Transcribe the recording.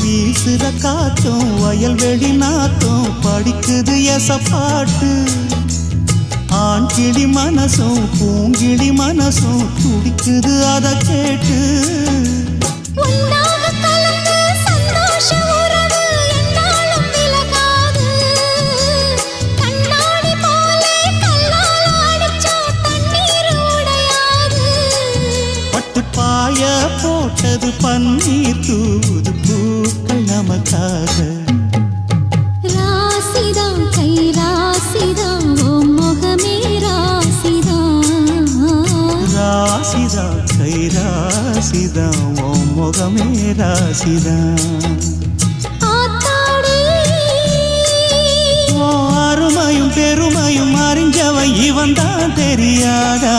வீசுற காத்தும் வயல்வெளி நாத்தும் படிக்குது எசப்பாட்டு. ஆண் கிளி மனசும் பூங்கிளி மனசும் துடிக்குது அத கேட்டு. பாய போட்டது பன்னீர் தூது பூக்கள் நமக்காக. ராசிதான் கை ராசிதான் ஓ முகமே ராசிதான். ராசிதான் கை ராசிதான் ஓ முகமே ராசிதான். அருமையும் பெருமையும் அறிஞ்சவன் இவன் தான் தெரியாதா?